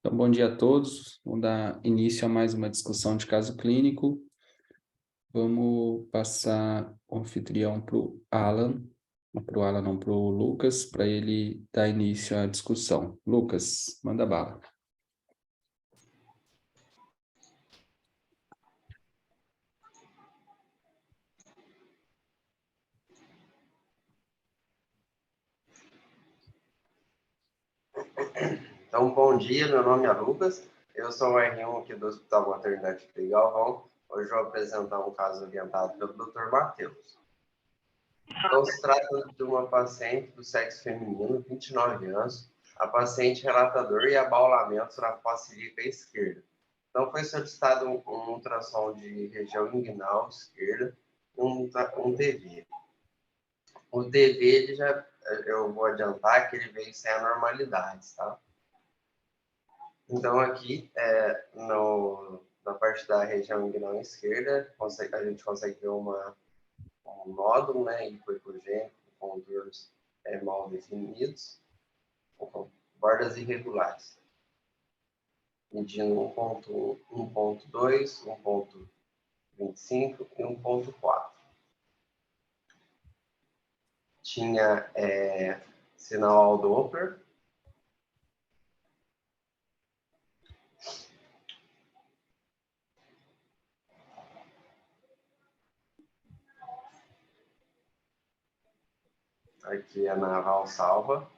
Então, bom dia a todos. Vamos dar início a mais uma discussão de caso clínico. Vamos passar o anfitrião para o Alan, não, para o Lucas, para ele dar início à discussão. Lucas, manda bala. Então, bom dia, meu nome é Lucas, eu sou o R1 aqui do Hospital Maternidade de Galvão. Hoje eu vou apresentar um caso orientado pelo Dr. Matheus. Então, se trata de uma paciente do sexo feminino, 29 anos. A paciente relata dor e abaulamentos na face ilíaca esquerda. Então, foi solicitado um ultrassom de região inguinal esquerda e um TV. O TV, eu vou adiantar que ele veio sem anormalidades, tá? Então, aqui, na parte da região inguinal esquerda, a gente consegue ver um nódulo, né, hipoecogênico, com contornos mal definidos, com bordas irregulares, medindo 1.1, 1.2, 1.25 e 1.4. Tinha sinal Doppler. Aqui é na Valsalva.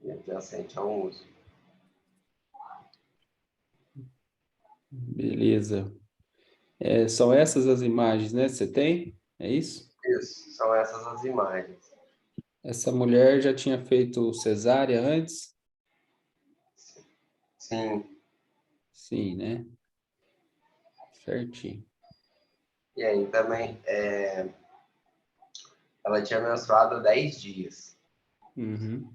E adjacente ao uso. Beleza. São essas as imagens, né? Você tem? É isso? Isso, são essas as imagens. Essa mulher já tinha feito cesárea antes? Sim. Sim, né? Certinho. E aí também, ela tinha menstruado há 10 dias. Uhum.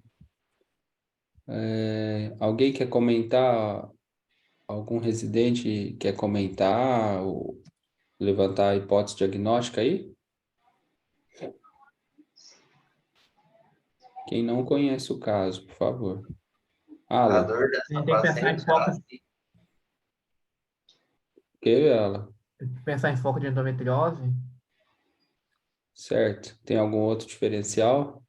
Alguém quer comentar? Algum residente quer comentar ou levantar a hipótese diagnóstica aí? Quem não conhece o caso, por favor. A Alan, dor A dessa gente tem que pensar em paciente, ela foco, que ela? pensar em foco de endometriose. Certo. Tem algum outro diferencial?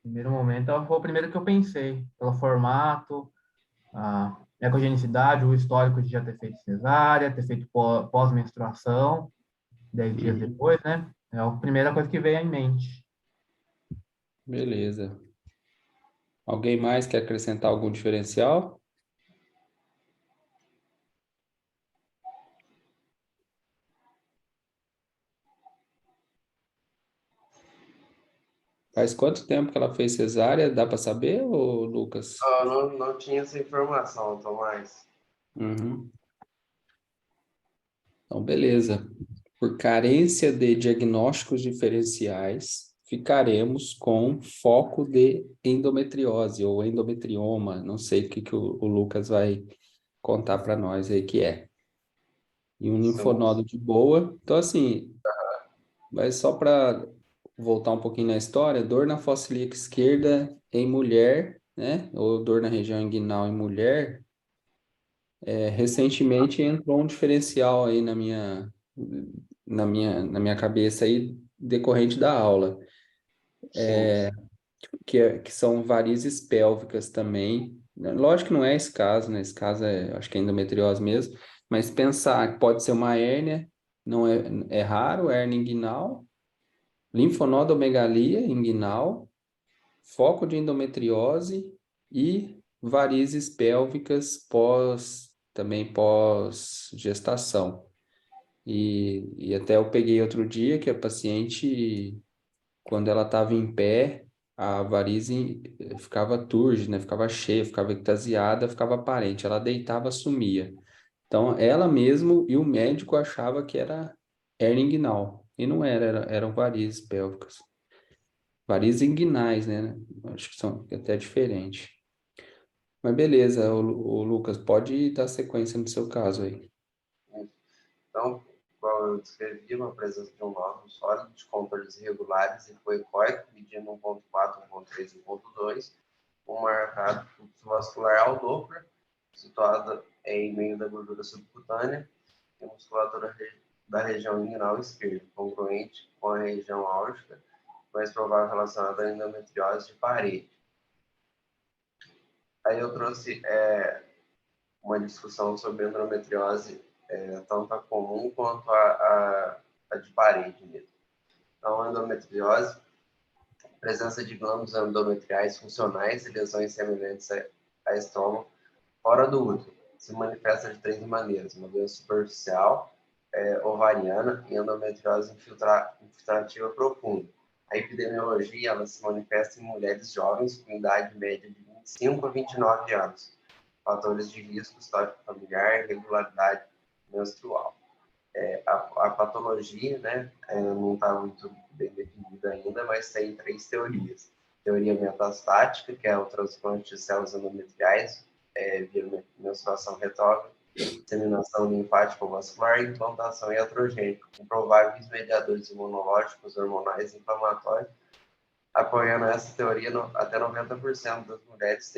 Primeiro momento, foi o primeiro que eu pensei, pelo formato, a ecogenicidade, o histórico de já ter feito cesárea, ter feito pós-menstruação, 10 dias Uhum. depois, né? É a primeira coisa que veio em mente. Beleza. Alguém mais quer acrescentar algum diferencial? Faz quanto tempo que ela fez cesárea? Dá para saber, ô Lucas? não tinha essa informação, Tomás. Uhum. Então, beleza. Por carência de diagnósticos diferenciais, ficaremos com foco de endometriose ou endometrioma. Não sei o que o Lucas vai contar para nós aí que é. E um Sim. linfonodo de boa. Então, assim, mas só para voltar um pouquinho na história, dor na fossa ilíaca esquerda em mulher, né? Ou dor na região inguinal em mulher. Recentemente entrou um diferencial aí na minha cabeça aí, decorrente da aula, Sim. que são varizes pélvicas também. Lógico que não é esse caso, né? Esse caso acho que é endometriose mesmo, mas pensar que pode ser uma hérnia, não é raro, hérnia inguinal, linfonodomegalia inguinal, foco de endometriose e varizes pélvicas também pós gestação. E até eu peguei outro dia que a paciente, quando ela estava em pé, a varize ficava turgida, né? Ficava cheia, ficava ectasiada, ficava aparente. Ela deitava, sumia. Então, ela mesmo e o médico achava que era hernia inguinal. E não eram varizes pélvicas. Varizes inguinais, né? Acho que são até diferentes. Mas beleza, o Lucas, pode dar sequência no seu caso aí. Então, igual eu descrevi, uma presença de um nódulo sólido de contornos irregulares e coecóico, medindo 1,4, 1,3 e 1,2, um marcado fluxo vascular ao Doppler, situado em meio da gordura subcutânea e musculatura da região inguinal esquerda, congruente com a região álgica, mais provável relacionada à endometriose de parede. Aí eu trouxe uma discussão sobre endometriose tanto a comum quanto a de parede mesmo. Então, a endometriose, presença de glândulos endometriais funcionais e lesões semelhantes a estômago fora do útero. Se manifesta de 3 maneiras: uma doença superficial, ovariana e endometriose infiltrativa profunda. A epidemiologia ela se manifesta em mulheres jovens com idade média de 25 a 29 anos. Fatores de risco, histórico familiar, irregularidade menstrual. A patologia, né, não está muito bem definida ainda, mas tem 3 teorias. Teoria metastática, que é o transplante de células endometriais via menstruação retrógrada, disseminação linfática ou vascular e implantação iatrogênica, com prováveis mediadores imunológicos, hormonais e inflamatórios. Apoiando essa teoria, até 90% das mulheres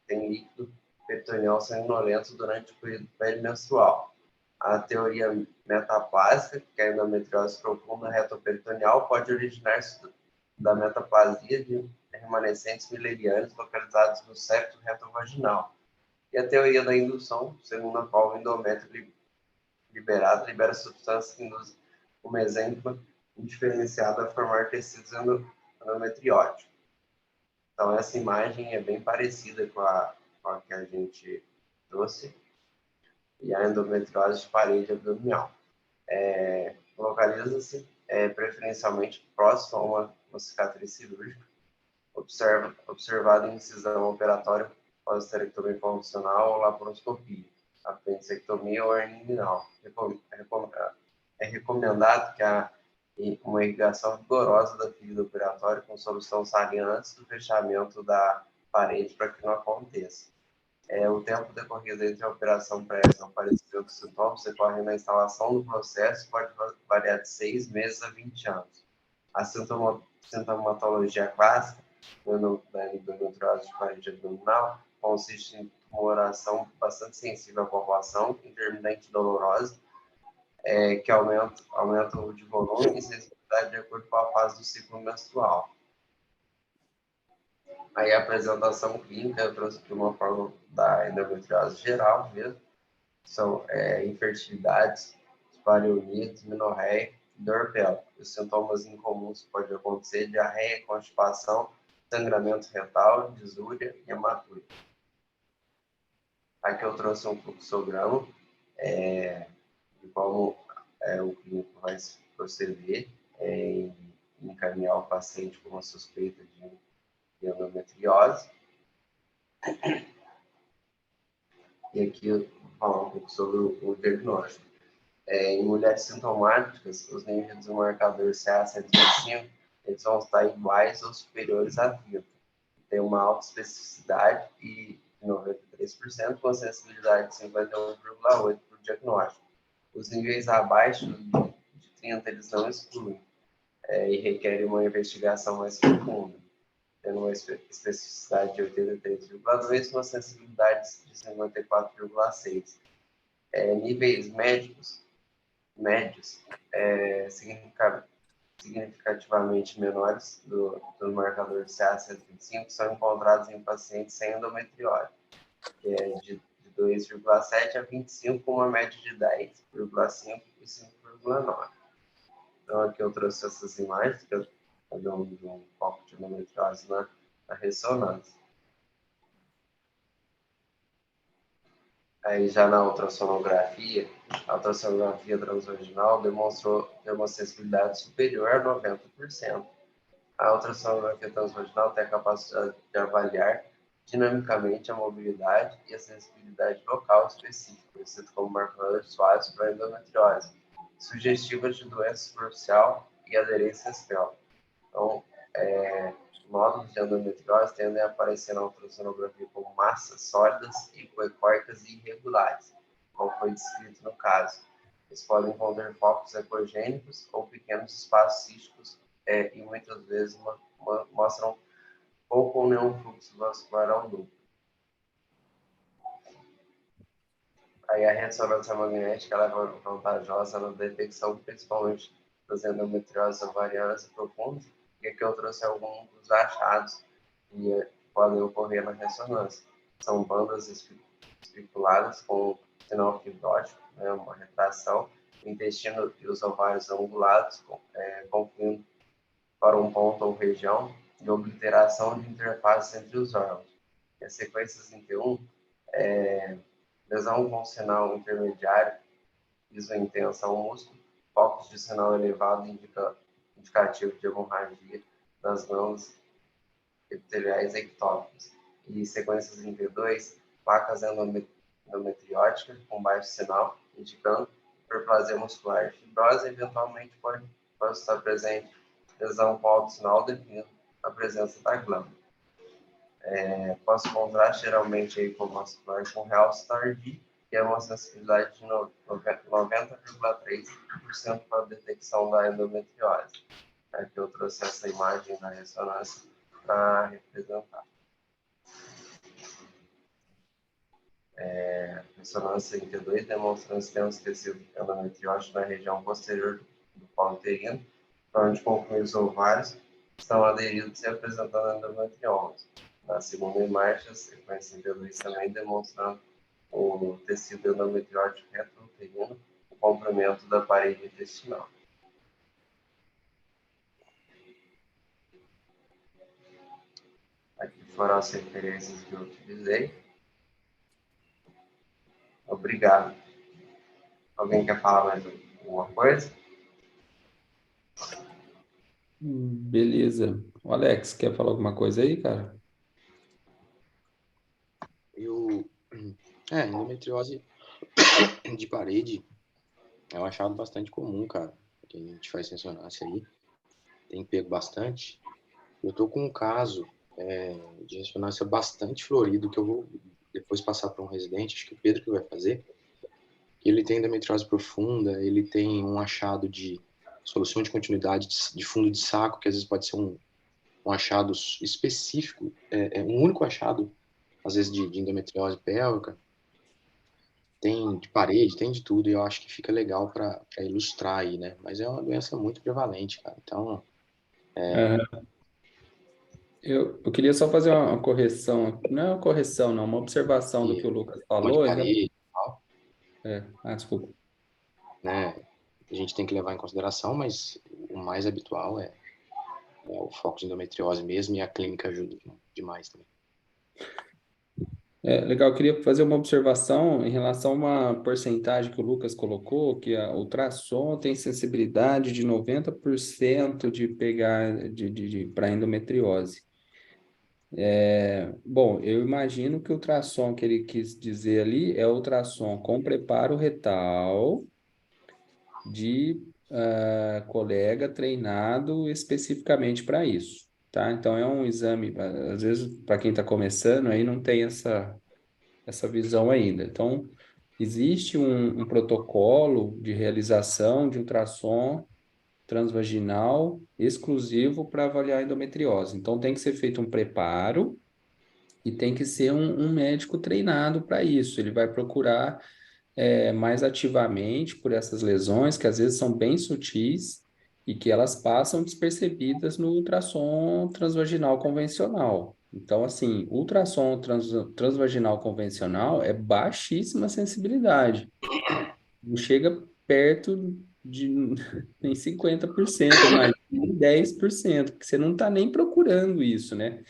têm líquido peritoneal sanguinolento durante o período perimenstrual. A teoria metaplásica, que é a endometriose profunda retoperitoneal, pode originar-se da metaplasia de remanescentes milerianos localizados no septo retovaginal. E a teoria da indução, segundo a qual o endométrio liberado libera substâncias que induzem o mesênquima indiferenciado a formar tecidos endometrióticos. Então, essa imagem é bem parecida com a que a gente trouxe, e a endometriose de parede abdominal. Localiza-se preferencialmente próximo a uma cicatriz cirúrgica, observada em incisão operatória pós-esterectomia convencional ou laparoscopia, apendicectomia ou hernia inguinal. É recomendado que uma irrigação rigorosa da ferida operatória com solução salina antes do fechamento da parede para que não aconteça. O tempo decorrido entre a operação prévia e o aparecimento dos sintomas decorre na instalação do processo, pode variar de 6 meses a 20 anos. A sintomatologia clássica da endometriose de parede abdominal consiste em tumoração bastante sensível à população, intermitente dolorosa, que aumenta de volume e sensibilidade de acordo com a fase do ciclo menstrual. Aí a apresentação clínica eu trouxe de uma forma da endometriose geral mesmo. São infertilidades, dispareunia, dismenorreia e dor pélvica. Os sintomas incomuns que podem acontecer: diarreia, constipação, sangramento retal, disúria e hematúria. Aqui eu trouxe um fluxograma de como o clínico vai proceder em encaminhar o paciente com uma suspeita de endometriose. E aqui eu vou falar um pouco sobre o diagnóstico. Em mulheres sintomáticas, os níveis do marcador CA125 eles vão estar iguais ou superiores a 30. Tem uma alta especificidade de 93%, com sensibilidade de 51,8% para o diagnóstico. Os níveis abaixo de 30 eles não excluem e requerem uma investigação mais profunda, tendo uma especificidade de 83,2%, uma sensibilidade de 54,6%. Níveis médios significativamente menores do marcador de CA125 são encontrados em pacientes sem endometriose, que é de 2,7 a 25, com uma média de 10,5 e 5,9. Então, aqui eu trouxe essas imagens, que eu dou um foco de endometriose na ressonância. Aí, já na ultrassonografia, a ultrassonografia transvaginal demonstrou ter uma sensibilidade superior a 90%. A ultrassonografia transvaginal tem a capacidade de avaliar dinamicamente a mobilidade e a sensibilidade local específica, conhecido como marcadores suaves para endometriose, sugestivas de doença superficial e aderências pélvicas. Então, nódulos de endometriose tendem a aparecer na ultrassonografia como massas sólidas e coecóicas e irregulares, como foi descrito no caso. Eles podem conter focos ecogênicos ou pequenos espaços císticos e muitas vezes mostram pouco ou nenhum fluxo vascular ao núcleo. Aí a ressonância magnética ela é vantajosa na detecção, principalmente das endometrioses ovarianas e profundas, e aqui eu trouxe alguns dos achados que podem ocorrer na ressonância. São bandas espiculadas com sinal fibrótico, né, uma retração, o intestino e os ovários angulados, confluindo para um ponto ou região, e obliteração de interfaces entre os órgãos. E as sequências em T1 lesão com sinal intermediário, isointensa ao músculo, focos de sinal elevado indicativo de hemorragia das glândulas epiteliais ectópicas. E sequências em T2, placas endometrióticas com baixo sinal, indicando hiperplasia muscular. Fibrose eventualmente pode estar presente lesão com alto sinal devido à presença da glândula. Pós-contraste, geralmente hipomuscular com realce tardio, que é uma sensibilidade de 90,3% para a detecção da endometriose. Aqui eu trouxe essa imagem da ressonância para representar. Ressonância em T2 demonstra extenso tecido endometriótico na região posterior do colo uterino, onde conclui os ovários estão aderidos e apresentando endometriose. Na segunda imagem, a sequência em T2 também demonstrando o tecido endometriótico retrouterino, o comprimento da parede intestinal. Aqui foram as referências que eu utilizei. Obrigado. Alguém quer falar mais alguma coisa? Beleza. O Alex, quer falar alguma coisa aí, cara? Endometriose de parede é um achado bastante comum, cara, que a gente faz ressonância aí. Tem pego bastante. Eu tô com um caso de ressonância bastante florido, que eu vou depois passar para um residente, acho que o Pedro que vai fazer. Ele tem endometriose profunda, ele tem um achado de solução de continuidade de fundo de saco, que às vezes pode ser um achado específico, um único achado, às vezes de endometriose pélvica. Tem de parede, tem de tudo, e eu acho que fica legal para ilustrar aí, né? Mas é uma doença muito prevalente, cara. Então, Eu queria só fazer uma correção, não é uma correção, não, uma observação do que o Lucas de falou. parede e tal, Desculpa. né? A gente tem que levar em consideração, mas o mais habitual é o foco de endometriose mesmo, e a clínica ajuda demais também. Legal, eu queria fazer uma observação em relação a uma porcentagem que o Lucas colocou, que a ultrassom tem sensibilidade de 90% de pegar para endometriose. Bom, eu imagino que o ultrassom que ele quis dizer ali é ultrassom com preparo retal de colega treinado especificamente para isso, tá? Então, é um exame, às vezes, para quem está começando, aí não tem essa visão ainda. Então, existe um protocolo de realização de ultrassom transvaginal exclusivo para avaliar a endometriose. Então, tem que ser feito um preparo e tem que ser um médico treinado para isso. Ele vai procurar mais ativamente por essas lesões, que às vezes são bem sutis e que elas passam despercebidas no ultrassom transvaginal convencional. Então, assim, ultrassom transvaginal convencional é baixíssima sensibilidade. Não chega perto de nem 50%, mas 10%, porque você não está nem procurando isso, né?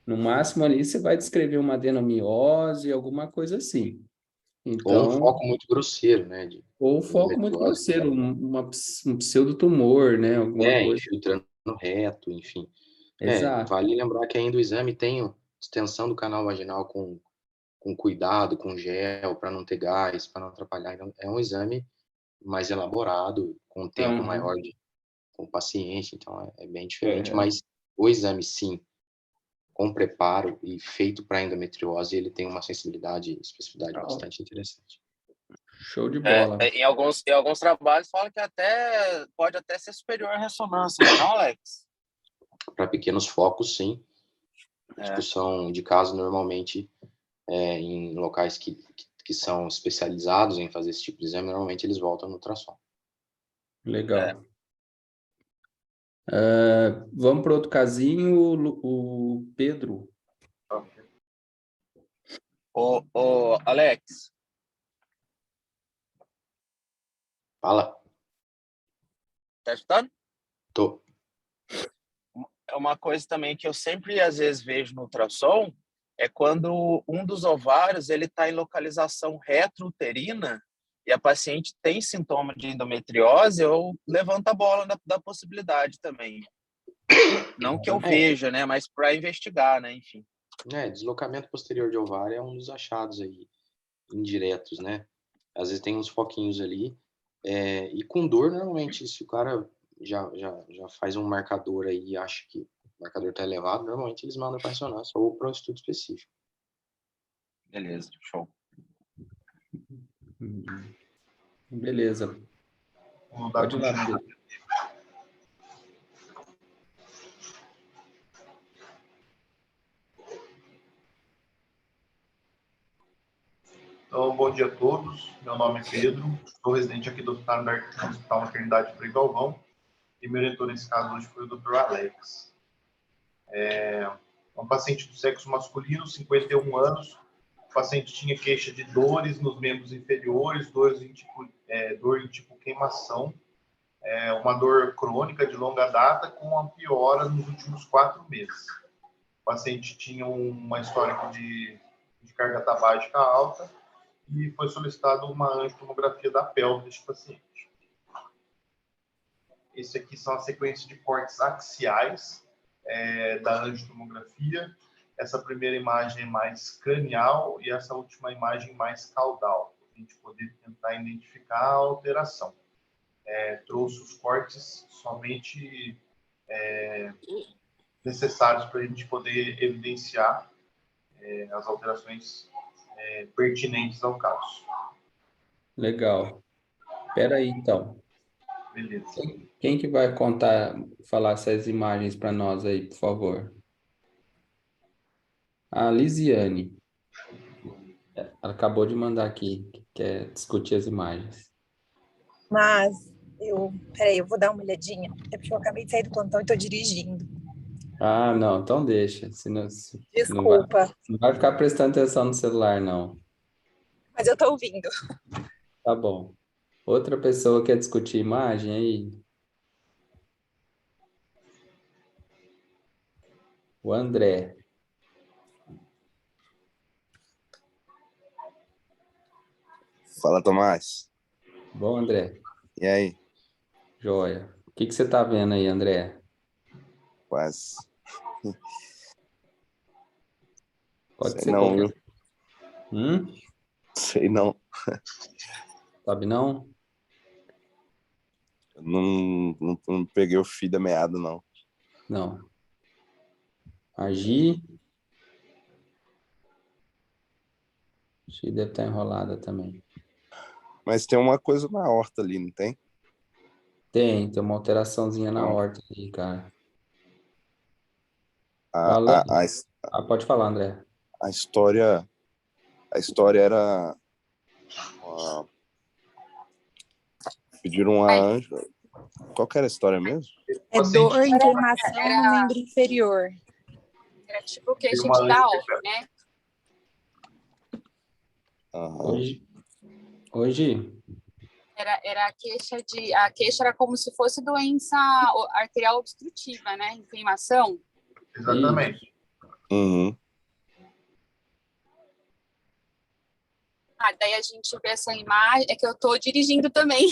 No máximo ali você vai descrever uma adenomiose, alguma coisa assim. Ou um Então, foco muito grosseiro, né? De ou foco muito endometriose, grosseiro, um pseudotumor, né? Alguma coisa. infiltrando no reto, enfim. Exato. Vale lembrar que ainda o exame tem extensão do canal vaginal com cuidado, com gel, para não ter gás, para não atrapalhar. Então, é um exame mais elaborado, com um tempo maior com o paciente, então é bem diferente. Mas o exame, sim, com preparo e feito para endometriose, ele tem uma sensibilidade e especificidade bastante interessante. Show de bola. Em alguns trabalhos fala que pode até ser superior à ressonância, não, Alex? Para pequenos focos, sim. Discussão de caso, normalmente, em locais que são especializados em fazer esse tipo de exame, normalmente eles voltam no ultrassom. Legal. Vamos para outro casinho, o Pedro. Ô, Alex, Fala. tá escutando? Tô. É uma coisa também que eu sempre, às vezes, vejo no ultrassom, é quando um dos ovários ele está em localização retrouterina e a paciente tem sintoma de endometriose, eu levanto a bola da possibilidade também. Não que eu veja, né, mas para investigar, né, enfim. Deslocamento posterior de ovário é um dos achados aí, indiretos, né? Às vezes tem uns foquinhos ali, e com dor, normalmente, se o cara já faz um marcador aí e acha que o marcador está elevado, normalmente eles mandam para a ressonância ou para um estudo específico. Beleza, show. Beleza. Pode ir lá, Pedro. Então, bom dia a todos. Meu nome é Pedro, sou residente aqui do Hospital Maternidade Frei Galvão e meu orientor nesse caso hoje foi o Dr. Alex. Um paciente do sexo masculino, 51 anos. O paciente tinha queixa de dores nos membros inferiores, dor em tipo queimação, uma dor crônica de longa data com uma piora nos últimos 4 meses. O paciente tinha uma história de carga tabágica alta e foi solicitada uma angiotomografia da pelve deste paciente. Esse aqui são as sequências de cortes axiais da angiotomografia. Essa primeira imagem é mais cranial e essa última imagem mais caudal, para a gente poder tentar identificar a alteração. Trouxe os cortes somente necessários para a gente poder evidenciar as alterações pertinentes ao caso. Legal. Espera aí, então. Beleza. Quem que vai falar essas imagens para nós aí, por favor? A Lisiane. Ela acabou de mandar aqui, que quer discutir as imagens. Mas peraí, eu vou dar uma olhadinha. É porque eu acabei de sair do plantão e estou dirigindo. Ah, não, então deixa. Senão, Desculpa, não vai ficar prestando atenção no celular, não. mas eu estou ouvindo. Tá bom. Outra pessoa quer discutir imagem aí? O André. Fala, Tomás. Bom, André? E aí? Joia. O que você tá vendo aí, André? Quase. Pode Sei ser não, qualquer... viu? Sei não. Sabe não? Eu não peguei o fio da meada, não. Não. Agir. Acho que deve estar enrolada também. Mas tem uma coisa na horta ali, não tem? Tem uma alteraçãozinha na horta aí, cara. O A, Alan... a, a, pode falar, André. a história era... Pediram uma anjo. Qual que era a história mesmo? É dor em queimação no membro inferior. Era tipo queixa de Down, né? Hoje? Era a queixa era como se fosse doença arterial obstrutiva, né? Inflamação. Exatamente. Uhum. Daí a gente vê essa imagem, é que eu estou dirigindo também,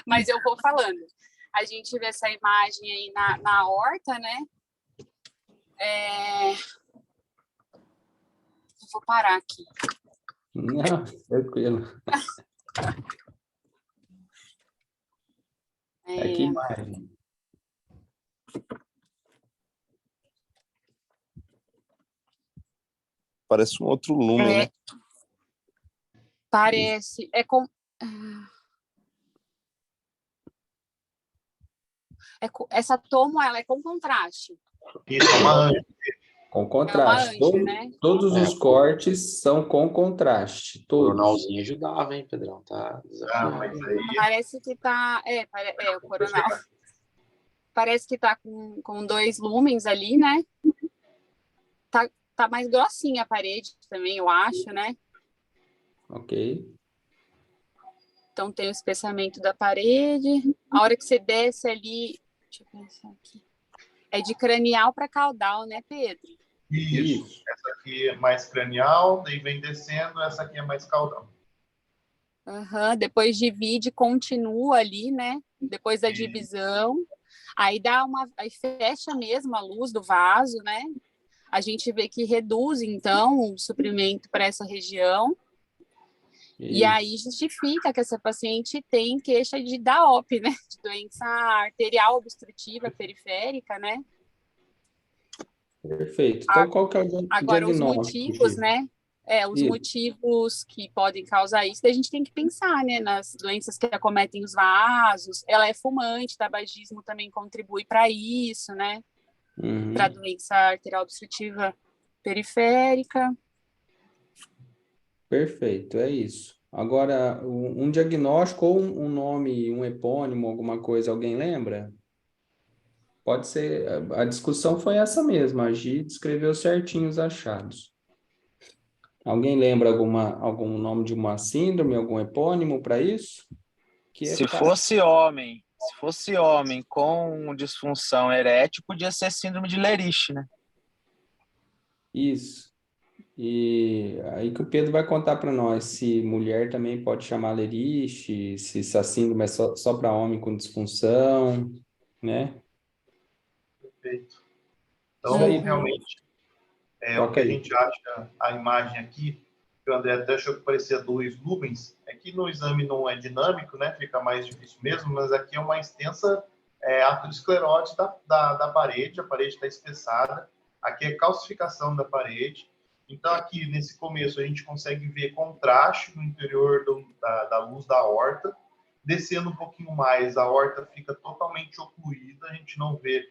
mas eu vou falando. A gente vê essa imagem aí na aorta, né? Eu vou parar aqui. Não, tranquilo. Que imagem? Parece um outro lumen, né? Parece. Essa tomo, ela é com contraste. Isso, é uma anja. Com contraste. anja, né? Todos os cortes são com contraste. O Todos. coronalzinho ajudava, hein, Pedrão? Tá desafiando. Mas aí Parece que tá... o coronal. Parece que tá com 2 lumens ali, né? Tá mais grossinha a parede também, eu acho, né? Ok. Então tem o espessamento da parede. A hora que você desce ali... Deixa eu pensar aqui. É de cranial para caudal, né, Pedro? Isso. Essa aqui é mais cranial, daí vem descendo, essa aqui é mais caudal. Depois divide, continua ali, né? Depois da divisão. Aí aí fecha mesmo a luz do vaso, né? A gente vê que reduz, então, o suprimento para essa região. E aí justifica que essa paciente tem queixa de DAOP, né? De doença arterial obstrutiva periférica, né? Perfeito. Então, qual que é o Agora, diagnóstico? os motivos, né? Os motivos que podem causar isso, a gente tem que pensar, né? Nas doenças que acometem os vasos. Ela é fumante, tabagismo também contribui para isso, né? Para doença arterial obstrutiva periférica. Perfeito, é isso. Agora, um diagnóstico ou um nome, um epônimo, alguma coisa, alguém lembra? Pode ser, a discussão foi essa mesma, a Gi descreveu certinho os achados. Alguém lembra algum nome de uma síndrome, algum epônimo para isso? Se fosse homem com disfunção erétil, podia ser síndrome de Lerich, né? Isso. E aí que o Pedro vai contar para nós se mulher também pode chamar Lerich, se essa síndrome é só para homem com disfunção, né? Perfeito. Isso Então, aí. realmente, o que a gente acha, a imagem aqui, que o André até achou que parecia 2 lumens, é que no exame não é dinâmico, né? Fica mais difícil mesmo, mas aqui é uma extensa aterosclerose da parede, a parede está espessada, aqui é calcificação da parede. Então, aqui nesse começo, a gente consegue ver contraste no interior da luz da aorta. Descendo um pouquinho mais, a aorta fica totalmente ocluída, a gente não vê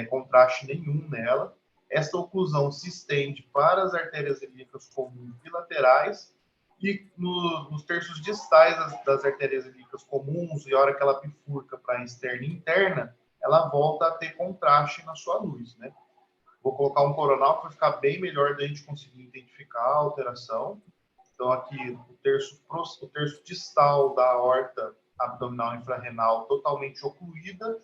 contraste nenhum nela. Esta oclusão se estende para as artérias ilíacas comuns bilaterais e nos terços distais das artérias ilíacas comuns, e a hora que ela bifurca para a externa e interna, ela volta a ter contraste na sua luz, né? Vou colocar um coronal para ficar bem melhor da gente conseguir identificar a alteração. Então, aqui, o terço distal da aorta abdominal infrarrenal totalmente ocluída,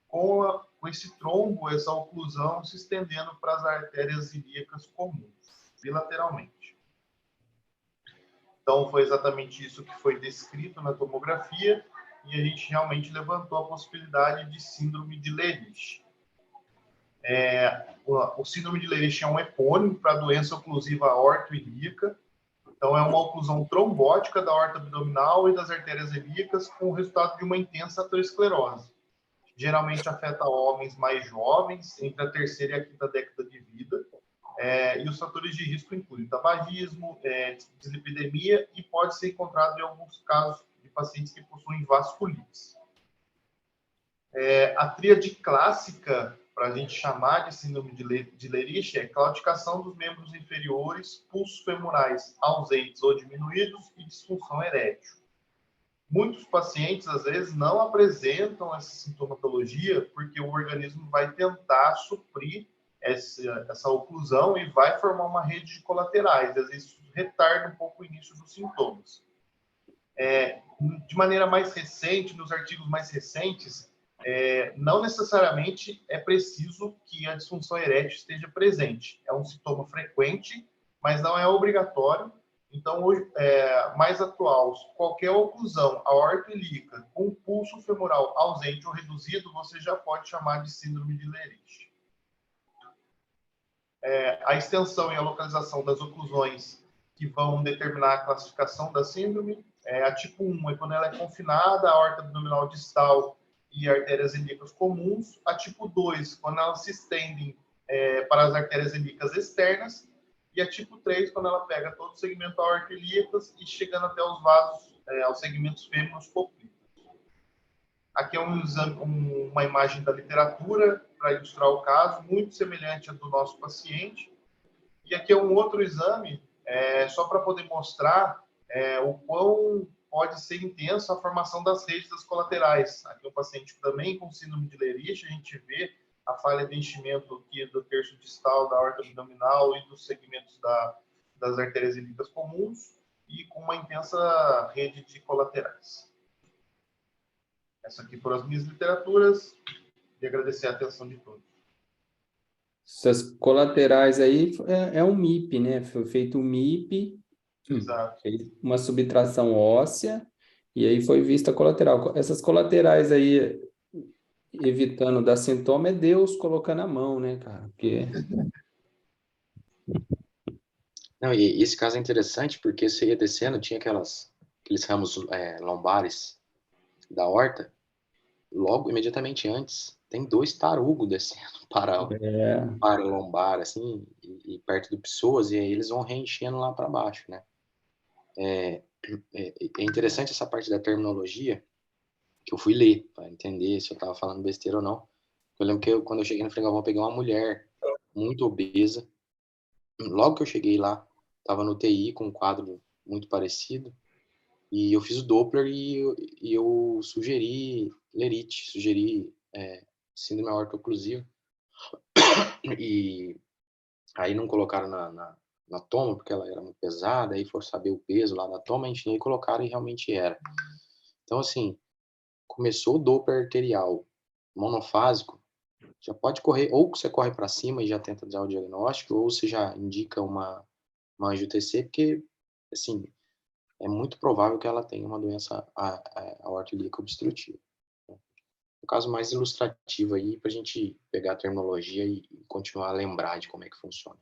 com esse trombo, essa oclusão se estendendo para as artérias ilíacas comuns, bilateralmente. Então, foi exatamente isso que foi descrito na tomografia e a gente realmente levantou a possibilidade de síndrome de Lerich. O síndrome de Lerich é um epônimo para a doença oclusiva aortoilíaca. Então, é uma oclusão trombótica da aorta abdominal e das artérias ilíacas com o resultado de uma intensa aterosclerose. Geralmente afeta homens mais jovens, entre a 3ª e a 5ª década de vida. E os fatores de risco incluem tabagismo, dislipidemia e pode ser encontrado em alguns casos de pacientes que possuem vasculites. A tríade clássica, para a gente chamar de síndrome de Lerich, é claudicação dos membros inferiores, pulsos femorais ausentes ou diminuídos e disfunção erétil. Muitos pacientes, às vezes, não apresentam essa sintomatologia porque o organismo vai tentar suprir essa oclusão e vai formar uma rede de colaterais. Às vezes, isso retarda um pouco o início dos sintomas. De maneira mais recente, nos artigos mais recentes, não necessariamente é preciso que a disfunção erétil esteja presente. É um sintoma frequente, mas não é obrigatório. Então, hoje, mais atual, qualquer oclusão aortoilíaca com pulso femoral ausente ou reduzido, você já pode chamar de síndrome de Lerich. A extensão e a localização das oclusões que vão determinar a classificação da síndrome. A tipo 1 é quando ela é confinada, a aorta abdominal distal e artérias ilíacas comuns. A tipo 2, quando elas se estendem para as artérias ilíacas externas. E a tipo 3, quando ela pega todo o segmento aorto-ilíacas e chegando até os vasos aos segmentos fêmeos poplíteos. Aqui é uma imagem da literatura para ilustrar o caso, muito semelhante à do nosso paciente. E aqui é um outro exame, só para poder mostrar o quão pode ser intensa a formação das redes das colaterais. Aqui um paciente também com síndrome de Lerich, a gente vê a falha de enchimento aqui do terço distal da aorta abdominal e dos segmentos das artérias ilíacas comuns e com uma intensa rede de colaterais. Essa aqui foram as minhas literaturas e agradecer a atenção de todos. Essas colaterais aí é um MIP, né? Foi feito um MIP, Exato. uma subtração óssea, e aí foi vista a colateral. Essas colaterais aí, evitando dar sintoma, é Deus colocando a mão, né, cara? Porque... Não, e esse caso é interessante porque você ia descendo, tinha aqueles ramos lombares da aorta, logo, imediatamente antes, tem 2 tarugos descendo para o lombar, assim, e perto do psoas, e aí eles vão reenchendo lá para baixo, né? É interessante essa parte da terminologia, que eu fui ler, para entender se eu estava falando besteira ou não. Eu lembro que quando eu cheguei no Frei Galvão, eu peguei uma mulher muito obesa. Logo que eu cheguei lá, estava no TI com um quadro muito parecido, e eu fiz o Doppler e eu sugeri lerite, sugeri síndrome aorto-oclusiva. E aí não colocaram na toma, porque ela era muito pesada, aí for saber o peso lá da toma, a gente nem colocaram e realmente era. Então, assim, começou o Doppler arterial monofásico, já pode correr, ou você corre para cima e já tenta dar o diagnóstico, ou você já indica uma angio-TC, porque, assim, é muito provável que ela tenha uma doença aorto-ilíaca obstrutiva. Um caso mais ilustrativo aí, para a gente pegar a terminologia e continuar a lembrar de como é que funciona.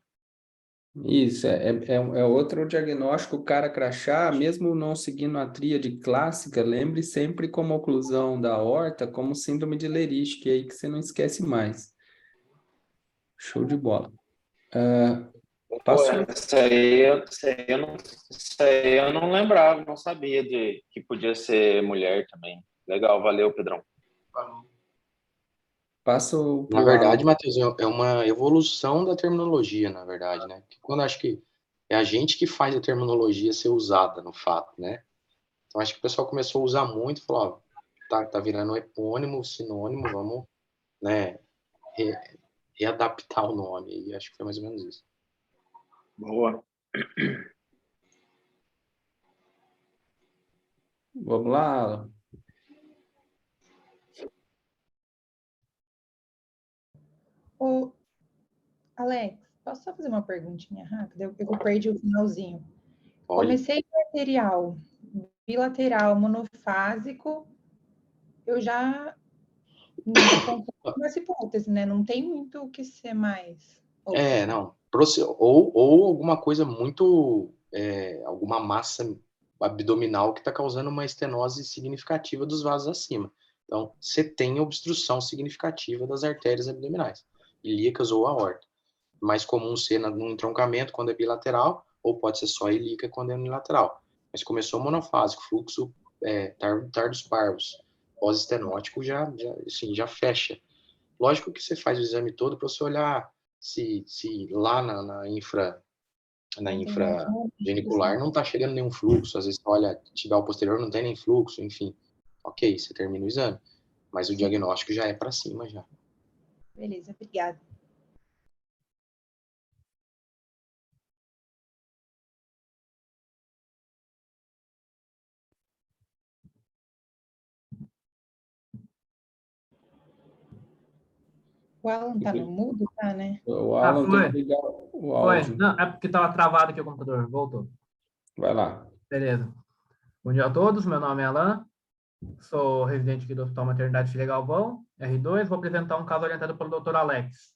Isso, é outro diagnóstico, o cara crachá, mesmo não seguindo a tríade clássica, lembre sempre como oclusão da aorta, como síndrome de Lerich, que é aí que você não esquece mais. Show de bola. Passou. Isso aí eu não lembrava, não sabia de que podia ser mulher também. Legal, valeu, Pedrão. Passo Na pro verdade, Alan. Matheus, é uma evolução da terminologia, na verdade, né? Porque quando acho que é a gente que faz a terminologia ser usada, no fato, né? Então, acho que o pessoal começou a usar muito, falou, ó, tá virando epônimo, sinônimo, vamos, né, readaptar o nome. E acho que foi mais ou menos isso. Boa. Vamos lá, Alan. Ô, Alex, posso só fazer uma perguntinha rápida? Eu perdi o finalzinho. Olha, Comecei com arterial, bilateral, monofásico, eu já concordo com essa hipótese, né? Não tem muito o que ser mais. não. Ou alguma coisa muito, alguma massa abdominal que está causando uma estenose significativa dos vasos acima. Então, você tem obstrução significativa das artérias abdominais, ilíacas ou aorta. Mais comum ser no entroncamento quando é bilateral, ou pode ser só ilíaca quando é unilateral. Mas começou monofásico, fluxo tardos parvos, pós-estenótico já fecha. Lógico que você faz o exame todo para você olhar se lá na infragenicular não está chegando nenhum fluxo, às vezes olha, tiver o posterior não tem nem fluxo, enfim. Ok, você termina o exame, mas o diagnóstico já é para cima já. Beleza, obrigada. O Alan tá no mudo, tá, né? O Alan tem que ligar o áudio. Não, é porque estava travado aqui o computador. Voltou. Vai lá. Beleza. Bom dia a todos. Meu nome é Alan. Sou residente aqui do Hospital Maternidade Frei Galvão, R2. Vou apresentar um caso orientado pelo Dr. Alex.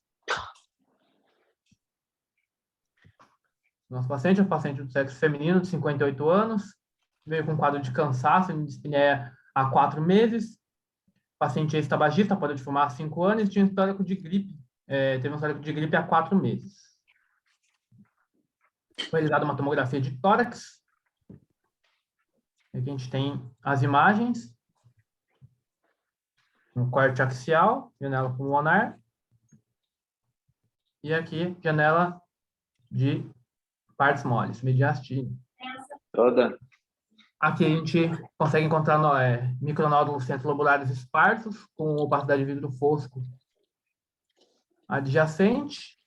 Nosso paciente é um paciente do sexo feminino, de 58 anos. Veio com quadro de cansaço e dispneia há 4 meses. O paciente é ex-tabagista, pode fumar há 5 anos e tinha histórico de gripe. Teve um histórico de gripe há 4 meses. Foi realizada uma tomografia de tórax. Aqui a gente tem as imagens, um corte axial, janela pulmonar, e aqui janela de partes moles, mediastino. Toda. Aqui a gente consegue encontrar micronódulos centrolobulares esparsos com opacidade de vidro fosco adjacente.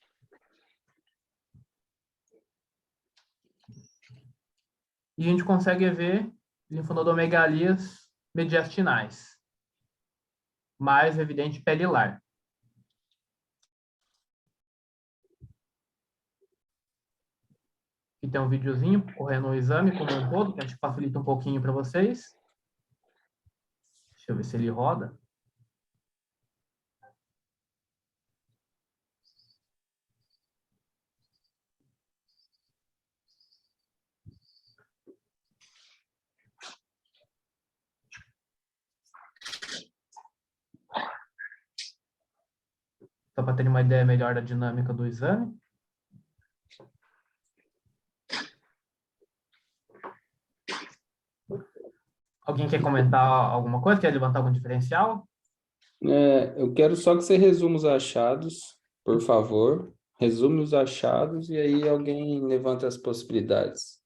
E a gente consegue ver linfonodomegalias mediastinais, mais evidente pelilar. Aqui tem um videozinho correndo o exame como um todo, que acho que facilita um pouquinho para vocês. Deixa eu ver se ele roda. Só para ter uma ideia melhor da dinâmica do exame. Alguém quer comentar alguma coisa? Quer levantar algum diferencial? Eu quero só que você resuma os achados, por favor. Resume os achados e aí alguém levanta as possibilidades.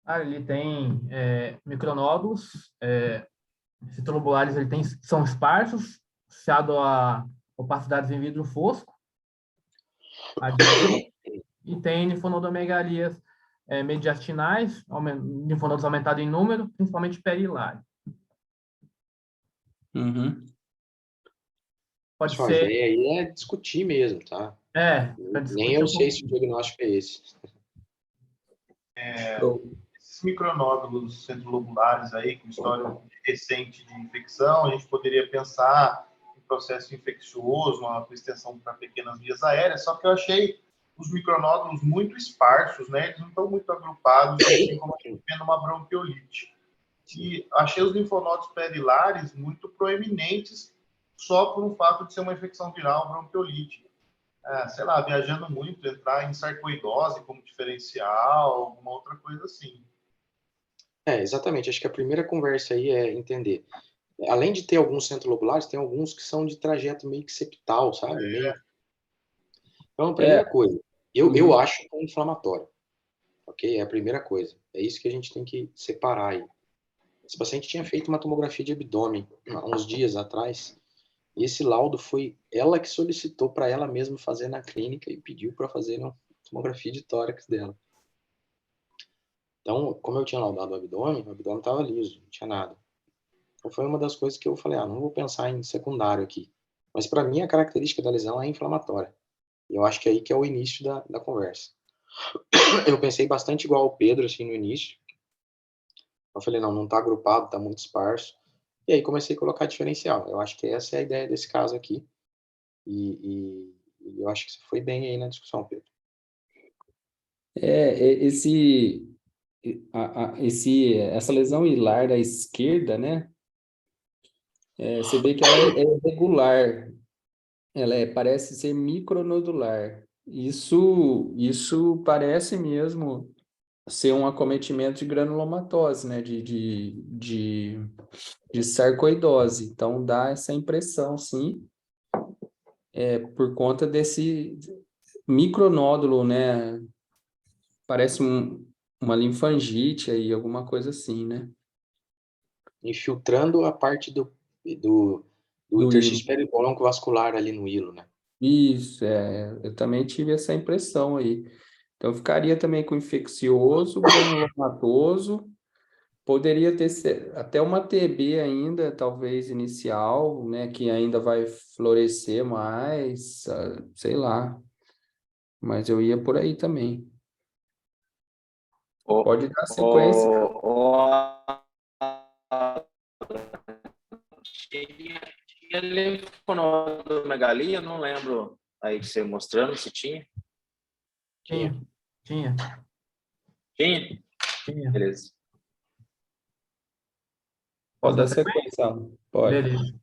Ele tem micronódulos citolobulares, são esparsos, associado a opacidades em vidro fosco. E tem linfonodomegalias mediastinais, linfonodos aumentados em número, principalmente perilar. Uhum. Pode Sua ser. ideia aí é discutir mesmo, tá? Nem eu sei se o diagnóstico é esse. Esses micronódulos centrolobulares aí, com história recente de infecção, a gente poderia pensar em processo infeccioso, uma extensão para pequenas vias aéreas, só que eu achei os micronódulos muito esparsos, né? Eles não estão muito agrupados, assim como a gente vê numa bronquiolite. E achei os linfonodos perilares muito proeminentes só por um fato de ser uma infecção viral, bronquiolite. Sei lá, viajando muito, entrar em sarcoidose como diferencial, alguma outra coisa assim. Exatamente. Acho que a primeira conversa aí é entender. Além de ter alguns centrolobulares, tem alguns que são de trajeto meio que septal, sabe? Então, a primeira coisa, eu acho que é inflamatório. Ok? É a primeira coisa. É isso que a gente tem que separar aí. Esse paciente tinha feito uma tomografia de abdômen há uns dias atrás, e esse laudo foi ela que solicitou para ela mesma fazer na clínica e pediu para fazer uma tomografia de tórax dela. Então, como eu tinha laudado o abdômen estava liso, não tinha nada. Então, foi uma das coisas que eu falei, não vou pensar em secundário aqui. Mas, para mim, a característica da lesão é inflamatória. E eu acho que é aí que é o início da conversa. Eu pensei bastante igual ao Pedro, assim, no início. Eu falei, não está agrupado, está muito esparso. E aí comecei a colocar diferencial. Eu acho que essa é a ideia desse caso aqui. E eu acho que você foi bem aí na discussão, Pedro. Essa lesão hilar da esquerda, né? Você vê que ela é irregular. Ela parece ser micronodular. Isso parece mesmo ser um acometimento de granulomatose, né? De sarcoidose. Então, dá essa impressão, sim, por conta desse micronódulo, né? Parece uma linfangite aí, alguma coisa assim, né? Infiltrando a parte do interstício peribronco-vascular ali no hilo, né? Isso, eu também tive essa impressão aí. Então, eu ficaria também com infeccioso, granulomatoso, poderia ter até uma TB ainda, talvez inicial, né, que ainda vai florescer mais, sei lá, mas eu ia por aí também. Pode dar sequência. Tinha linfonodomegalia, não lembro aí que você mostrando se tinha. Tinha. Beleza. Pode dar sequência, pode. Beleza.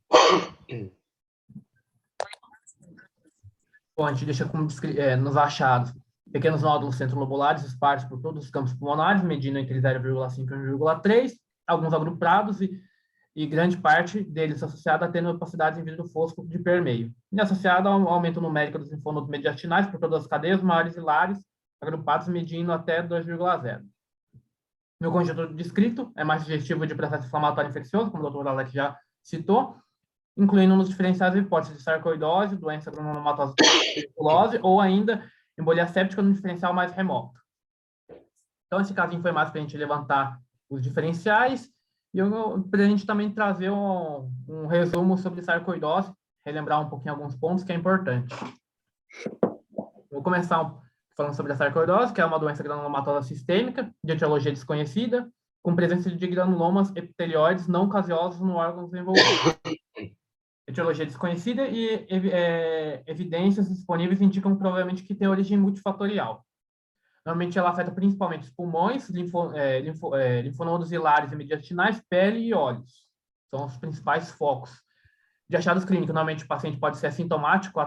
Bom, a gente deixa como nos achados. Pequenos nódulos centrolobulares esparsos por todos os campos pulmonares, medindo entre 0,5 e 1,3, alguns agrupados e grande parte deles associada a ter opacidades em vidro fosco de permeio. E associada ao aumento numérico dos linfonodos mediastinais por todas as cadeias, maiores e lares, agrupados medindo até 2,0. No conjunto descrito, é mais sugestivo de processo inflamatório infeccioso, como o Dr. Alex já citou, incluindo nos diferenciais hipóteses de sarcoidose, doença granulomatosa tuberculose ou ainda embolia séptica no diferencial mais remoto. Então, esse casinho foi mais para a gente levantar os diferenciais e para a gente também trazer um resumo sobre sarcoidose, relembrar um pouquinho alguns pontos que é importante. Vou começar falando sobre a sarcoidose, que é uma doença granulomatosa sistêmica, de etiologia desconhecida, com presença de granulomas epitelioides não caseosos no órgão envolvido. Etiologia desconhecida e evidências disponíveis indicam provavelmente que tem origem multifatorial. Normalmente ela afeta principalmente os pulmões, linfonodos hilares e mediastinais, pele e olhos. São os principais focos. De achados clínicos, normalmente o paciente pode ser assintomático em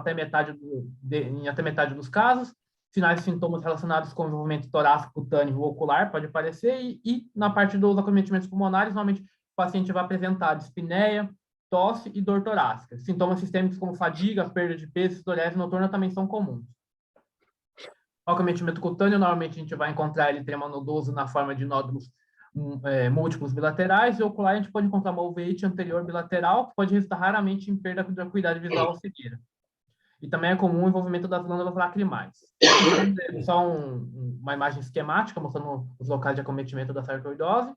até metade dos casos. Sinais e sintomas relacionados com o envolvimento torácico, cutâneo ou ocular pode aparecer. E na parte dos acometimentos pulmonares, normalmente o paciente vai apresentar dispneia, tosse e dor torácica. Sintomas sistêmicos como fadiga, perda de peso e sudorese noturna também são comuns. O acometimento cutâneo, normalmente a gente vai encontrar ele tremanodoso na forma de nódulos múltiplos bilaterais, e ocular a gente pode encontrar uma uveíte anterior bilateral, que pode resultar raramente em perda de acuidade visual ou cegueira. E também é comum o envolvimento das glândulas lacrimais. Só uma imagem esquemática mostrando os locais de acometimento da sarcoidose.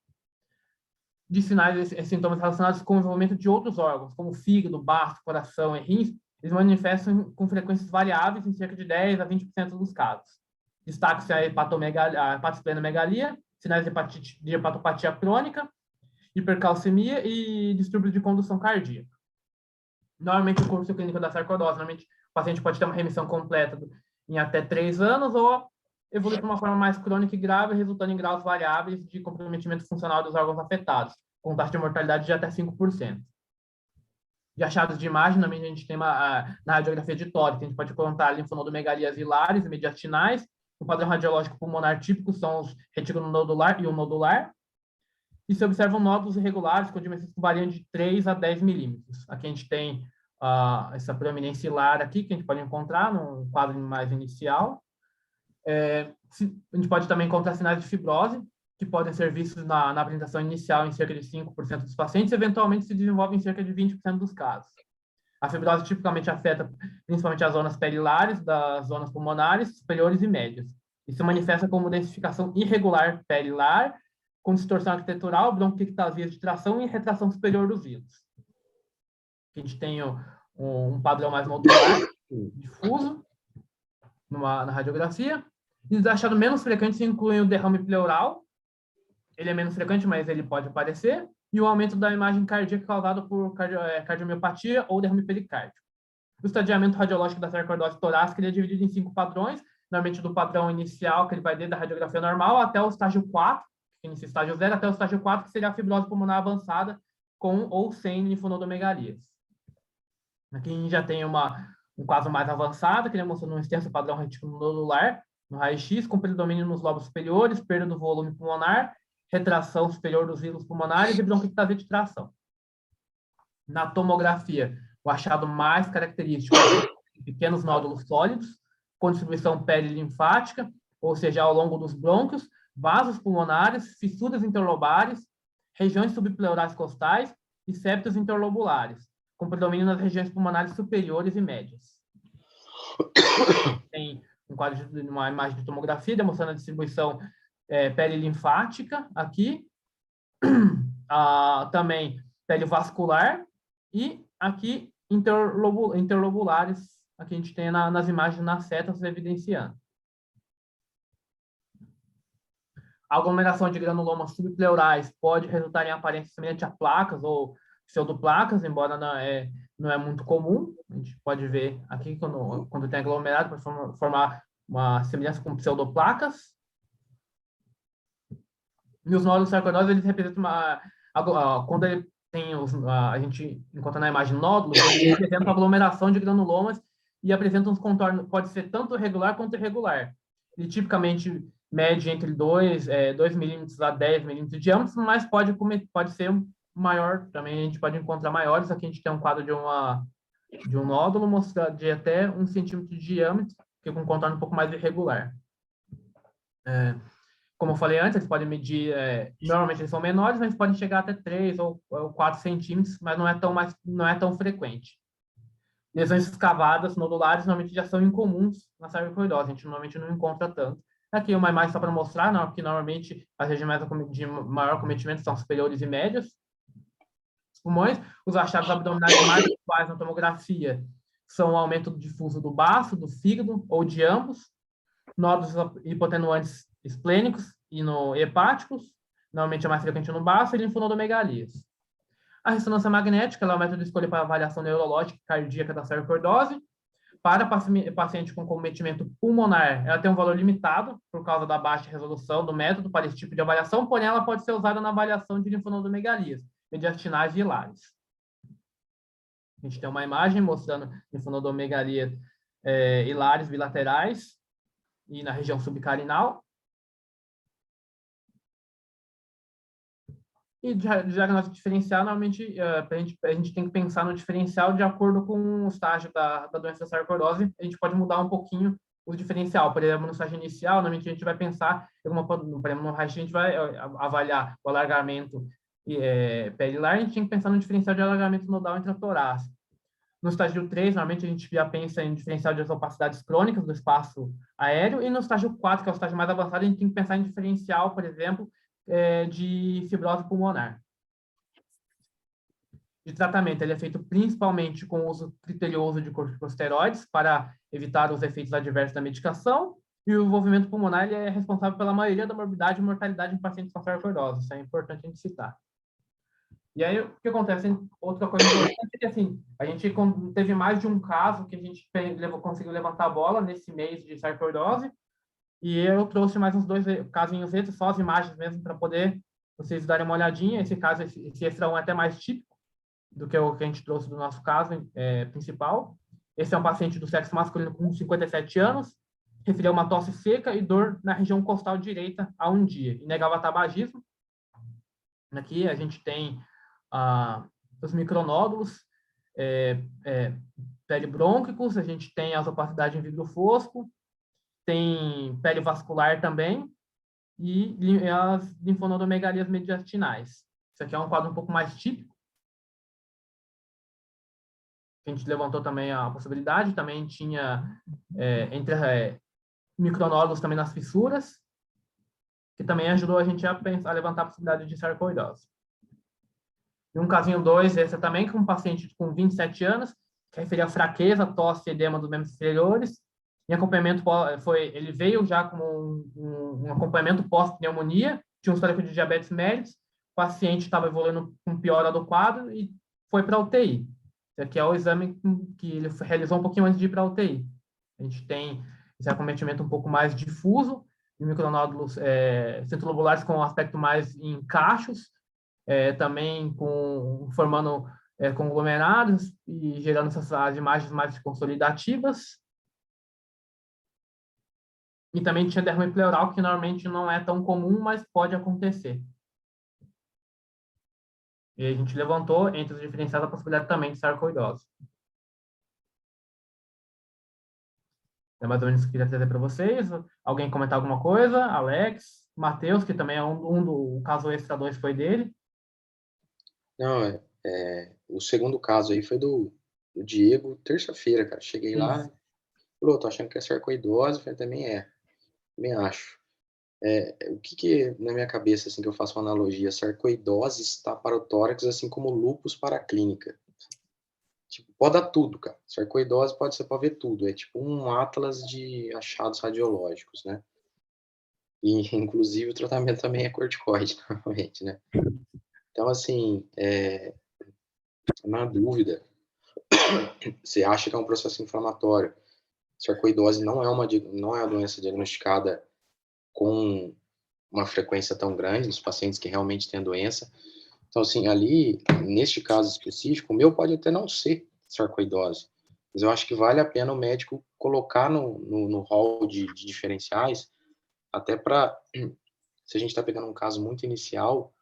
De sinais e sintomas relacionados com o envolvimento de outros órgãos, como fígado, baço, coração e rins, eles manifestam com frequências variáveis em cerca de 10 a 20% dos casos. Destaque-se a hepatosplenomegalia, sinais de hepatopatia crônica, hipercalcemia e distúrbio de condução cardíaca. Normalmente, o curso clínico da sarcoidose, normalmente o paciente pode ter uma remissão completa em até 3 anos ou evoluir para uma forma mais crônica e grave, resultando em graus variáveis de comprometimento funcional dos órgãos afetados, com taxa de mortalidade de até 5%. De achados de imagem, também a gente tem na radiografia de tórax, a gente pode encontrar linfonodomegalias hilares e mediastinais. O padrão radiológico pulmonar típico são os reticulonodular e o nodular. E se observam nódulos irregulares com dimensões que variam de 3 a 10 milímetros. Aqui a gente tem essa proeminência hilar aqui, que a gente pode encontrar num quadro mais inicial. A gente pode também encontrar sinais de fibrose, que podem ser vistos na apresentação inicial em cerca de 5% dos pacientes, e eventualmente se desenvolvem em cerca de 20% dos casos. A fibrose tipicamente afeta principalmente as zonas perilares das zonas pulmonares, superiores e médias. E se manifesta como densificação irregular perilar, com distorção arquitetural, bronquiectasia de tração e retração superior dos hilos. A gente tem um padrão mais nodular, difuso, na radiografia. E os achados menos frequentes incluem o derrame pleural. Ele é menos frequente, mas ele pode aparecer. E o aumento da imagem cardíaca causado por cardiomiopatia ou derrame pericárdico. O estadiamento radiológico da sarcoidose torácica ele é dividido em 5 padrões, normalmente do padrão inicial, que ele vai desde a radiografia normal, até o estágio 4, que inicia o estágio 0, até o estágio 4, que seria a fibrose pulmonar avançada, com ou sem linfonodomegalias. Aqui a gente já tem um caso mais avançado, que ele mostrando um extenso padrão reticulonodular, no raio-x, com predomínio nos lobos superiores, perda do volume pulmonar, retração superior dos hilos pulmonares e bronquiectasia de tração. Na tomografia, o achado mais característico é pequenos nódulos sólidos, com distribuição perilinfática, ou seja, ao longo dos brônquios, vasos pulmonares, fissuras interlobares, regiões subpleurais costais e septos interlobulares, com predomínio nas regiões pulmonares superiores e médias. Tem um quadro de uma imagem de tomografia demonstrando a distribuição perilinfática aqui, também pele vascular e aqui interlobulares, aqui a gente tem nas imagens nas setas evidenciando. A aglomeração de granulomas subpleurais pode resultar em aparência semelhante a placas ou pseudoplacas, embora não é muito comum. A gente pode ver aqui quando tem aglomerado, pode formar uma semelhança com pseudoplacas. E os nódulos sarcoidosos, eles representam quando ele tem a gente encontra na imagem nódulos, eles representam a aglomeração de granulomas e apresentam uns contornos, pode ser tanto regular quanto irregular. ele tipicamente mede entre 2 milímetros a 10 milímetros de diâmetro, mas pode ser maior, também a gente pode encontrar maiores. Aqui a gente tem um quadro de um nódulo mostrado de até 1 centímetro de diâmetro, que com um contorno um pouco mais irregular. Como eu falei antes, eles podem medir, normalmente eles são menores, mas podem chegar até 3 ou 4 centímetros, mas não é tão frequente. Lesões escavadas nodulares normalmente já são incomuns na sarcoidose, a gente normalmente não encontra tanto. Aqui uma imagem só para mostrar, não, que normalmente as regiões de maior cometimento são superiores e médias. Os pulmões, os achados abdominais mais usuais na tomografia são o aumento difuso do baço, do fígado ou de ambos, nódulos hipotenuantes esplênicos e hepáticos, normalmente é mais frequente no baço, e linfonodomegalias. A ressonância magnética ela é o método de escolha para avaliação neurológica e cardíaca da sarcoidose. Para paciente com cometimento pulmonar, ela tem um valor limitado por causa da baixa resolução do método para esse tipo de avaliação, porém ela pode ser usada na avaliação de linfonodomegalias, mediastinais e hilares. A gente tem uma imagem mostrando linfonodomegalia hilares bilaterais e na região subcarinal. E diagnóstico diferencial, normalmente, a gente tem que pensar no diferencial de acordo com o estágio da doença da sarcoidose. A gente pode mudar um pouquinho o diferencial. Por exemplo, no estágio inicial, normalmente a gente vai pensar, por exemplo, no raio-x a gente vai avaliar o alargamento perilar, a gente tem que pensar no diferencial de alargamento nodal intratorácico. No estágio 3, normalmente a gente já pensa em diferencial de opacidades crônicas do espaço aéreo, e no estágio 4, que é o estágio mais avançado, a gente tem que pensar em diferencial, por exemplo, de fibrose pulmonar. De tratamento, ele é feito principalmente com o uso criterioso de corticosteroides para evitar os efeitos adversos da medicação, e o envolvimento pulmonar ele é responsável pela maioria da morbidade e mortalidade em pacientes com sarcoidose. Isso é importante a gente citar. E aí, o que acontece? Outra coisa importante é que, assim, a gente teve mais de um caso que a gente conseguiu levantar a bola nesse mês de sarcoidose, e eu trouxe mais uns 2 casinhos extras, só as imagens mesmo, para poder vocês darem uma olhadinha. Esse caso, esse extra 1 é até mais típico do que o que a gente trouxe do nosso caso principal. Esse é um paciente do sexo masculino com 57 anos, referiu uma tosse seca e dor na região costal direita há 1 dia, e negava tabagismo. Aqui a gente tem os micronódulos peribrônquicos, a gente tem as opacidades em vidro fosco, tem pele vascular também, e as linfonodomegalias mediastinais. Isso aqui é um quadro um pouco mais típico. A gente levantou também a possibilidade, também tinha micronódulos também nas fissuras, que também ajudou a gente a levantar a possibilidade de sarcoidose. E um casinho 2, esse também com um paciente com 27 anos, que referia a fraqueza, tosse e edema dos membros inferiores. Em acompanhamento, ele veio já com um acompanhamento pós-pneumonia, tinha um histórico de diabetes mellitus, o paciente estava evoluindo com piora do quadro e foi para a UTI. Esse aqui é o exame que ele realizou um pouquinho antes de ir para a UTI. A gente tem esse acometimento um pouco mais difuso, de micronódulos centrolobulares com um aspecto mais em cachos, também formando conglomerados e gerando essas imagens mais consolidativas. E também tinha derrame pleural, que normalmente não é tão comum, mas pode acontecer. E a gente levantou, entre os diferenciais, a possibilidade também de sarcoidose. É mais ou menos isso que eu queria trazer para vocês. Alguém comentar alguma coisa? Alex, Matheus, que também é o caso extra 2 foi dele. Não, o segundo caso aí foi do Diego, terça-feira, cara. Cheguei lá, falou, tô achando que é sarcoidose, falei, também acho. O que na minha cabeça, assim, que eu faço uma analogia, sarcoidose está para o tórax, assim como lúpus para a clínica. Tipo, pode dar tudo, cara. Sarcoidose você pode ver tudo. É tipo um atlas de achados radiológicos, né? E, inclusive, o tratamento também é corticoide, normalmente, né? Então, assim, na dúvida, você acha que é um processo inflamatório. Sarcoidose não é uma doença diagnosticada com uma frequência tão grande nos pacientes que realmente têm a doença. Então, assim, ali, neste caso específico, o meu pode até não ser sarcoidose, mas eu acho que vale a pena o médico colocar no hall de diferenciais, até para, se a gente está pegando um caso muito inicial,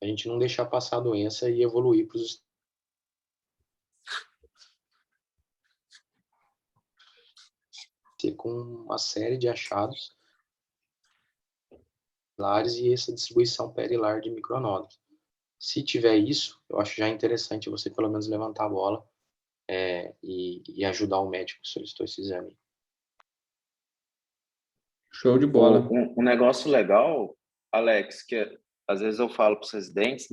a gente não deixar passar a doença e evoluir para os com uma série de achados e essa distribuição perilar de micronódulos. Se tiver isso, eu acho já interessante você pelo menos levantar a bola e ajudar o médico que solicitou esse exame. Show de bola. Um negócio legal, Alex, que às vezes eu falo para os residentes,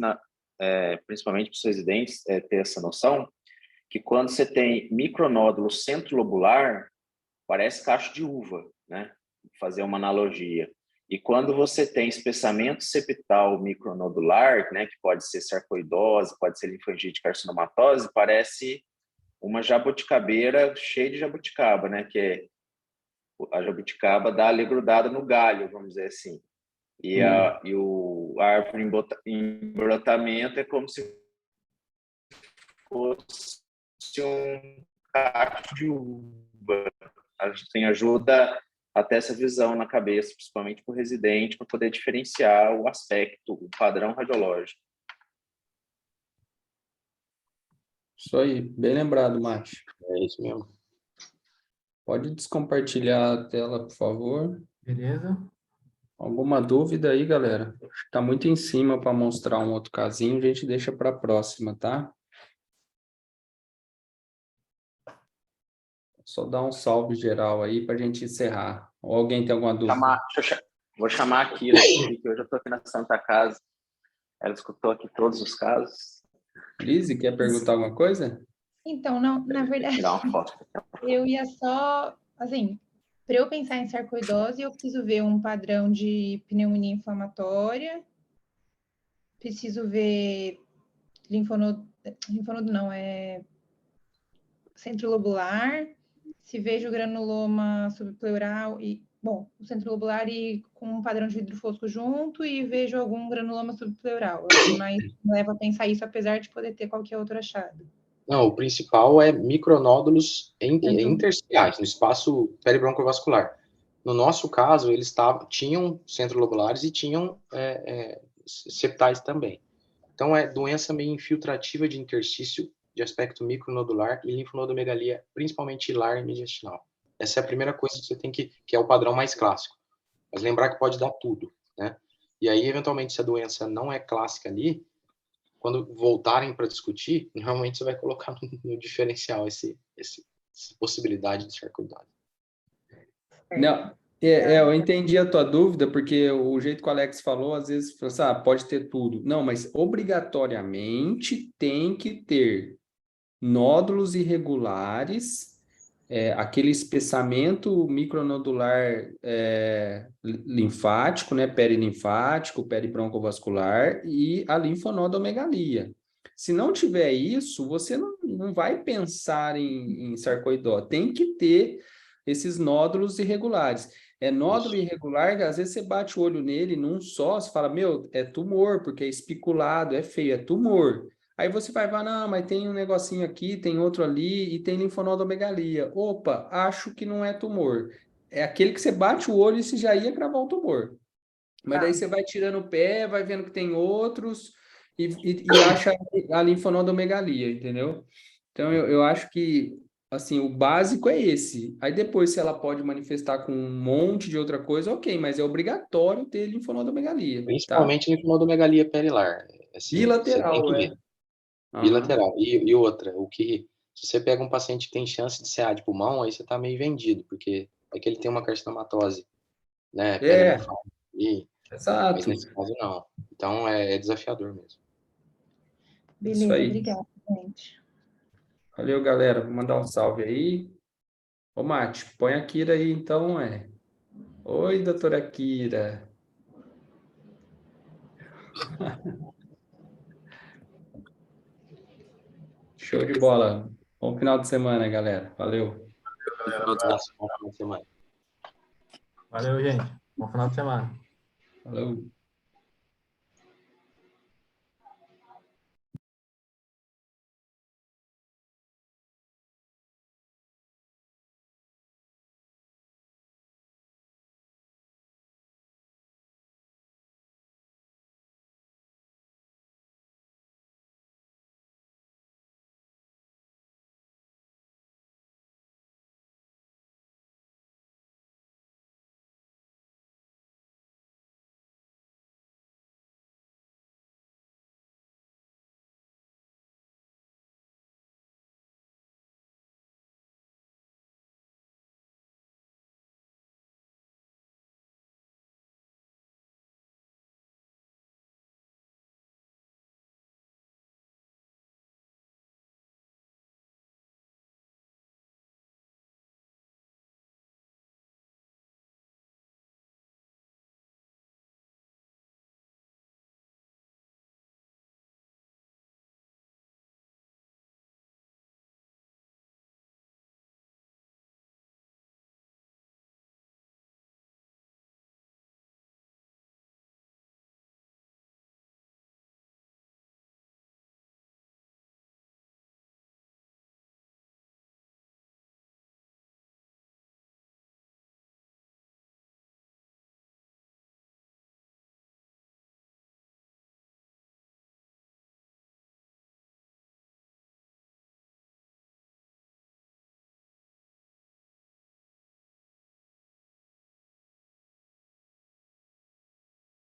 principalmente para os residentes, ter essa noção, que quando você tem micronódulo centrolobular, parece cacho de uva, né? Vou fazer uma analogia. E quando você tem espessamento septal micronodular, né, que pode ser sarcoidose, pode ser linfangite carcinomatose, parece uma jabuticabeira cheia de jabuticaba, né? Que a jabuticaba dá ali grudada no galho, vamos dizer assim. E a árvore em brotamento é como se fosse um cacho de uva. A gente tem ajuda até essa visão na cabeça, principalmente para o residente, para poder diferenciar o aspecto, o padrão radiológico. Isso aí, bem lembrado, Mate. É isso mesmo. Pode descompartilhar a tela, por favor. Beleza? Alguma dúvida aí, galera? Está muito em cima para mostrar um outro casinho, a gente deixa para a próxima, tá? Só dar um salve geral aí para a gente encerrar. Ou alguém tem alguma dúvida? Vou chamar a Kira aqui, que hoje eu estou aqui na Santa Casa. Ela escutou aqui todos os casos. Lise, quer perguntar alguma coisa? Então, não, na verdade, Dá uma foto. eu ia só, assim, para eu pensar em sarcoidose, eu preciso ver um padrão de pneumonia inflamatória, preciso ver linfonodo não, centrilobular, se vejo granuloma subpleural e, bom, o centrilobular e com um padrão de vidro fosco junto e vejo algum granuloma subpleural. É o que mais me leva a pensar isso, apesar de poder ter qualquer outro achado. Não, o principal é micronódulos intersticiais, no espaço peribroncovascular. No nosso caso, eles tinham centrolobulares e tinham septais também. Então, é doença meio infiltrativa de interstício, de aspecto micronodular e linfonodomegalia, principalmente hilar e mediastinal. Essa é a primeira coisa que você tem que é o padrão mais clássico. Mas lembrar que pode dar tudo, né? E aí, eventualmente, se a doença não é clássica ali, quando voltarem para discutir, normalmente você vai colocar no diferencial essa possibilidade de sarcoidose. Não, eu entendi a tua dúvida, porque o jeito que o Alex falou, às vezes, pode ter tudo. Não, mas obrigatoriamente tem que ter nódulos irregulares, aquele espessamento micronodular linfático, né, perilinfático, peribroncovascular e a linfonodomegalia. Se não tiver isso, você não vai pensar em sarcoidose. Tem que ter esses nódulos irregulares. Nódulo irregular, às vezes você bate o olho nele num só, você fala, meu, é tumor, porque é espiculado, é feio, é tumor. Aí você vai falar, não, mas tem um negocinho aqui, tem outro ali, e tem linfonodomegalia. Opa, acho que não é tumor. É aquele que você bate o olho e você já ia cravar o tumor. Mas daí você vai tirando o pé, vai vendo que tem outros, e acha a linfonodomegalia, entendeu? Então, eu acho que, assim, o básico é esse. Aí depois, se ela pode manifestar com um monte de outra coisa, ok, mas é obrigatório ter linfonodomegalia. Principalmente linfonodomegalia perilar. Assim, Bilateral, você tem que ver. Bilateral. E outra, se você pega um paciente que tem chance de CA de pulmão, aí você tá meio vendido, porque é que ele tem uma carcinomatose, né? Exato. Mas nesse caso, não. Então, é desafiador mesmo. Beleza, Isso aí. obrigada, gente. Valeu, galera. Vou mandar um salve aí. Ô, Mate, põe a Kira aí, então, Oi, doutora Kira. Show de bola. Bom final de semana, galera. Valeu. Bom final de semana. Valeu, gente. Bom final de semana. Falou.